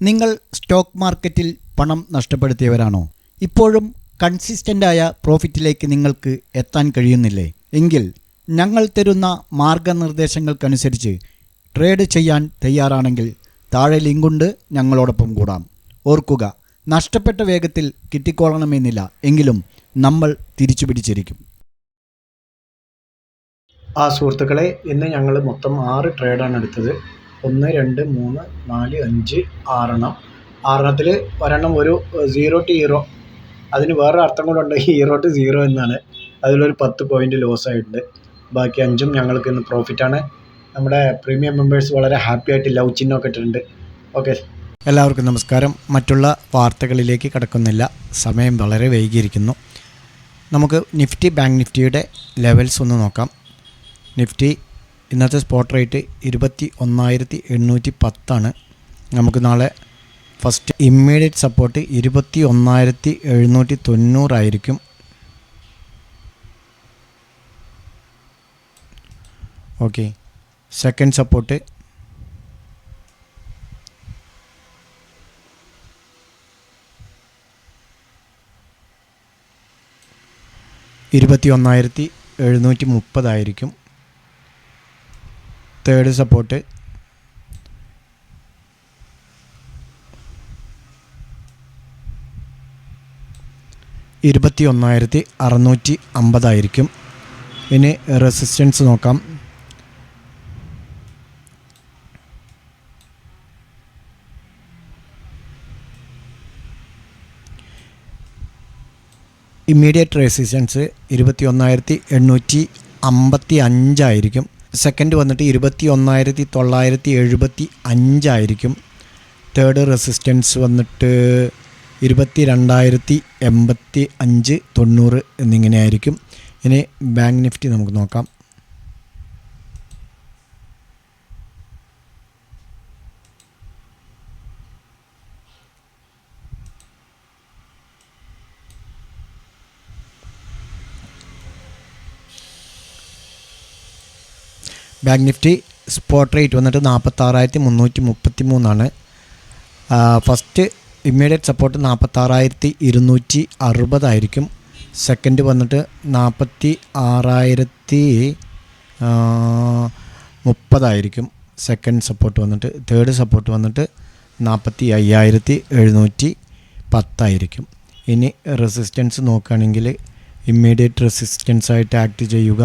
നിങ്ങൾ സ്റ്റോക്ക് മാർക്കറ്റിൽ പണം നഷ്ടപ്പെടുത്തിയവരാണോ? ഇപ്പോഴും കൺസിസ്റ്റൻ്റായ പ്രോഫിറ്റിലേക്ക് നിങ്ങൾക്ക് എത്താൻ കഴിയുന്നില്ലേ? എങ്കിൽ ഞങ്ങൾ തരുന്ന മാർഗനിർദ്ദേശങ്ങൾക്കനുസരിച്ച് ട്രേഡ് ചെയ്യാൻ തയ്യാറാണെങ്കിൽ താഴെ ലിങ്കുണ്ട്, ഞങ്ങളോടൊപ്പം കൂടാം. ഓർക്കുക, നഷ്ടപ്പെട്ട വേഗത്തിൽ കിട്ടിക്കോളണമെന്നില്ല, എങ്കിലും നമ്മൾ തിരിച്ചു പിടിച്ചിരിക്കും. സുഹൃത്തുക്കളെ, ഇന്ന് ഞങ്ങൾ മൊത്തം 6 ട്രേഡാണ് എടുത്തത്. 1, 2, 3, 4, 5, 6 6 ഒരെണ്ണം ഒരു 0 to ഹീറോ. അതിന് വേറെ അർത്ഥം കൂടെ ഉണ്ട്, 0 to 0 എന്നാണ്. അതിലൊരു 10 പോയിൻ്റ് ലോസ് ആയിട്ടുണ്ട്. ബാക്കി 5 ഞങ്ങൾക്ക് ഇന്ന് പ്രോഫിറ്റാണ്. നമ്മുടെ പ്രീമിയം മെമ്പേഴ്സ് വളരെ ഹാപ്പി ആയിട്ട് ലവ് ചിഹ്നമൊക്കെ ഇട്ടിട്ടുണ്ട്. ഓക്കെ, എല്ലാവർക്കും നമസ്കാരം. മറ്റുള്ള വാർത്തകളിലേക്ക് കടക്കുന്നില്ല, സമയം വളരെ വൈകിയിരിക്കുന്നു. നമുക്ക് നിഫ്റ്റി, ബാങ്ക് നിഫ്റ്റിയുടെ ലെവൽസ് ഒന്ന് നോക്കാം. നിഫ്റ്റി ഇന്നത്തെ സ്പോട്ട് റേറ്റ് 21,810 നമുക്ക് നാളെ ഫസ്റ്റ് ഇമ്മീഡിയറ്റ് സപ്പോർട്ട് 21,790 ആയിരിക്കും. ഓക്കെ, സെക്കൻഡ് സപ്പോർട്ട് 21,730 ആയിരിക്കും. തേർഡ് സപ്പോർട്ട് 21,650 ആയിരിക്കും. ഇനി റെസിസ്റ്റൻസ് നോക്കാം. ഇമ്മീഡിയറ്റ് റെസിസ്റ്റൻസ് 21,855 ആയിരിക്കും. സെക്കൻഡ് വന്നിട്ട് 21,975 ആയിരിക്കും. തേർഡ് റെസിസ്റ്റൻസ് വന്നിട്ട് 22,085, 90 എന്നിങ്ങനെ ആയിരിക്കും. ഇനി ബാങ്ക് നിഫ്റ്റി നമുക്ക് നോക്കാം. ബാങ്ക് നിഫ്റ്റി സ്പോട്ട് റേറ്റ് വന്നിട്ട് 46,333 ഫസ്റ്റ് ഇമ്മീഡിയറ്റ് സപ്പോർട്ട് 46,260 ആയിരിക്കും. സെക്കൻഡ് വന്നിട്ട് 46,030 ആയിരിക്കും സെക്കൻഡ് സപ്പോർട്ട് വന്നിട്ട്. തേർഡ് സപ്പോർട്ട് വന്നിട്ട് 45,710 ആയിരിക്കും. ഇനി റെസിസ്റ്റൻസ് നോക്കുകയാണെങ്കിൽ ഇമ്മീഡിയറ്റ് റെസിസ്റ്റൻസ് ആയിട്ട് ആക്ട് ചെയ്യുക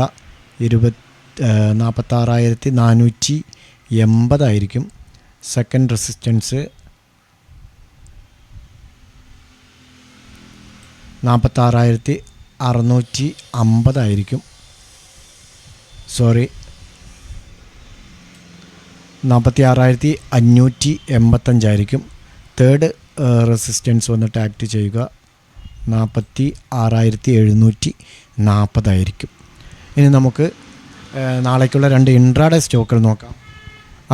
46,480 ആയിരിക്കും. സെക്കൻഡ് റെസിസ്റ്റൻസ് 46,650 ആയിരിക്കും. 46,585 ആയിരിക്കും. തേർഡ് റെസിസ്റ്റൻസ് വന്നിട്ട് ആക്ട് ചെയ്യുക 46,740 ആയിരിക്കും. ഇനി നമുക്ക് നാളേക്കുള്ള 2 ഇൻട്രാഡേ സ്റ്റോക്കുകൾ നോക്കാം.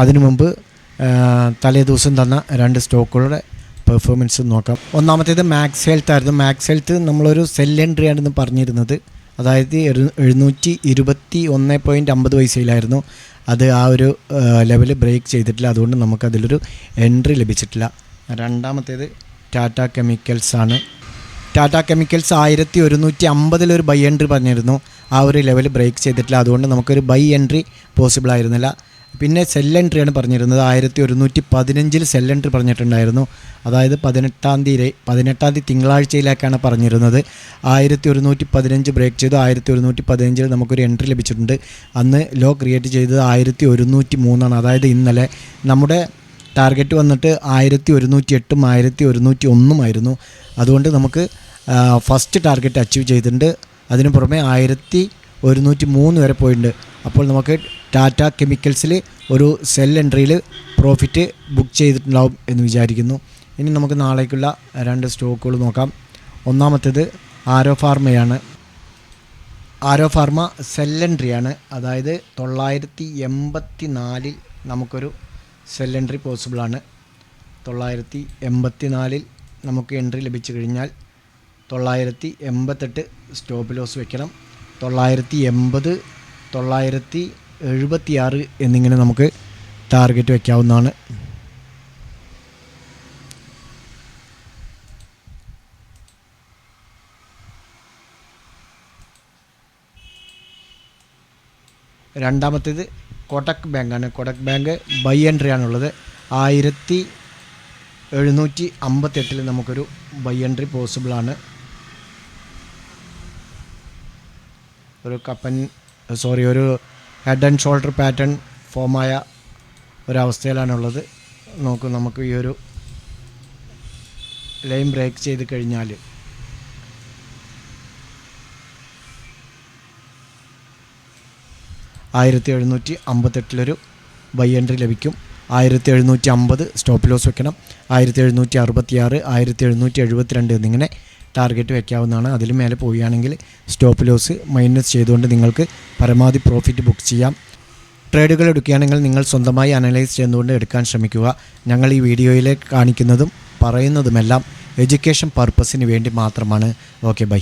അതിനു മുമ്പ് തലേ ദിവസം തന്ന 2 സ്റ്റോക്കുകളുടെ പെർഫോമൻസ് നോക്കാം. ഒന്നാമത്തേത് മാക്സ് ഹെൽത്ത് ആയിരുന്നു. മാക്സ് ഹെൽത്ത് നമ്മളൊരു സെൽ എൻട്രി ആണെന്ന് പറഞ്ഞിരുന്നത്, അതായത് 721.50 പൈസയിലായിരുന്നു. അത് ആ ഒരു ലെവൽ ബ്രേക്ക് ചെയ്തിട്ടില്ല, അതുകൊണ്ട് നമുക്കതിലൊരു എൻട്രി ലഭിച്ചിട്ടില്ല. രണ്ടാമത്തേത് ടാറ്റ കെമിക്കൽസ് ആണ്. ടാറ്റ കെമിക്കൽസ് 1,150 ബൈ എൻട്രി പറഞ്ഞിരുന്നു, ആ ഒരു ലെവൽ ബ്രേക്ക് ചെയ്തിട്ടില്ല, അതുകൊണ്ട് നമുക്കൊരു ബൈ എൻട്രി പോസിബിൾ ആയിരുന്നില്ല. പിന്നെ സെൽ എൻട്രിയാണ് പറഞ്ഞിരുന്നത്, 1,115 സെൽ എൻട്രി പറഞ്ഞിട്ടുണ്ടായിരുന്നു. അതായത് 18-ാം തീയതി തിങ്കളാഴ്ചയിലേക്കാണ് പറഞ്ഞിരുന്നത്. 1,115 ബ്രേക്ക് ചെയ്തു. 1,115 നമുക്കൊരു എൻട്രി ലഭിച്ചിട്ടുണ്ട്. അന്ന് ലോ ക്രിയേറ്റ് ചെയ്തത് 1,103 അതായത് ഇന്നലെ. നമ്മുടെ ടാർഗറ്റ് വന്നിട്ട് 1,108, 1,101 ആയിരുന്നു. അതുകൊണ്ട് നമുക്ക് ഫസ്റ്റ് ടാർഗറ്റ് അച്ചീവ് ചെയ്തിട്ടുണ്ട്. അതിന് പുറമെ 1,103 വരെ പോയിട്ടുണ്ട്. അപ്പോൾ നമുക്ക് ടാറ്റ കെമിക്കൽസിൽ ഒരു സെൽ എൻട്രിയിൽ പ്രോഫിറ്റ് ബുക്ക് ചെയ്തിട്ടുണ്ടാവും എന്ന് വിചാരിക്കുന്നു. ഇനി നമുക്ക് നാളേക്കുള്ള 2 സ്റ്റോക്കുകൾ നോക്കാം. ഒന്നാമത്തേത് ആരോ ഫാർമയാണ്. ആരോ ഫാർമ സെൽ എൻട്രിയാണ്, അതായത് 984 നമുക്കൊരു സെൽ എൻട്രി പോസിബിളാണ്. 984 നമുക്ക് എൻട്രി ലഭിച്ചു കഴിഞ്ഞാൽ 988 സ്റ്റോപ്പ് ലോസ് വയ്ക്കണം. 980, 976 എന്നിങ്ങനെ നമുക്ക് ടാർഗറ്റ് വയ്ക്കാവുന്നതാണ്. രണ്ടാമത്തേത് കൊടക് ബാങ്കാണ്. കൊടക് ബാങ്ക് ബൈ എൻട്രി ആണുള്ളത്. 1758 നമുക്കൊരു ബൈ എൻട്രി പോസിബിളാണ്. ഒരു ഒരു ഹെഡ് ആൻഡ് ഷോൾഡർ പാറ്റേൺ ഫോമായ ഒരവസ്ഥയിലാണുള്ളത്. നമുക്ക് ഈ ഒരു ലൈൻ ബ്രേക്ക് ചെയ്ത് കഴിഞ്ഞാൽ 1758 ബൈ എൻട്രി ലഭിക്കും. 1750 സ്റ്റോപ്പ് ലോസ് വെക്കണം. 1766, 1772 എന്നിങ്ങനെ ടാർഗറ്റ് വെക്കാവുന്നതാണ്. അതിൽ മേലെ പോവുകയാണെങ്കിൽ സ്റ്റോപ്പ് ലോസ് മൈനസ് ചെയ്തുകൊണ്ട് നിങ്ങൾക്ക് പരമാവധി പ്രോഫിറ്റ് ബുക്ക് ചെയ്യാം. ട്രേഡുകൾ എടുക്കുകയാണെങ്കിൽ നിങ്ങൾ സ്വന്തമായി അനലൈസ് ചെയ്തുകൊണ്ട് എടുക്കാൻ ശ്രമിക്കുക. ഞങ്ങൾ ഈ വീഡിയോയിൽ കാണിക്കുന്നതും പറയുന്നതുമെല്ലാം എഡ്യൂക്കേഷൻ പർപ്പസിന് വേണ്ടി മാത്രമാണ്. Okay, by.